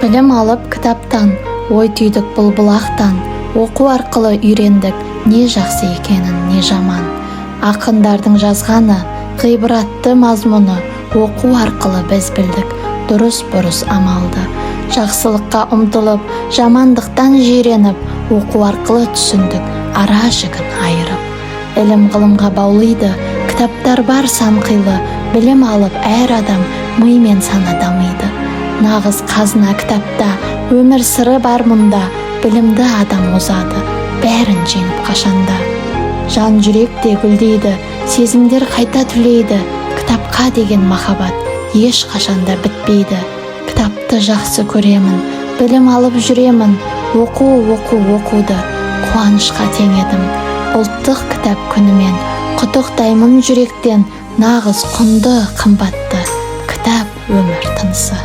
Білім алып кітаптан, ой түйдік бұл бұлақтан, оқу арқылы үйрендік не жақсы екенін, не жаман. Ақындардың жазғаны, ғибратты мазмұны, оқу арқылы біз білдік дұрыс бұрыс амалды. Жақсылыққа ұмтылып, жамандықтан жиреніп, оқу арқылы түсіндік ара жігін айырып. Ілім ғылымға баулиды, кітаптар бар сан қилы, білім алып әр адам ми мен сана дамиды. Нағыз қазына кітапта, өмір сыры бар мұнда, білімді адам озады, бәрін жеңіп қашанда. Жан жүректе гүлдейді, сезімдер қайта түлейді, кітапқа деген махаббат еш қашанда бітпейді. Кітапты жақсы көремін, білім алып жүремін, оқуды қуанышқа теңедім. Ұлттық кітап күнімен құттықтаймын жүректен, нағыз құнды қымбатты кітап өмір тынысы.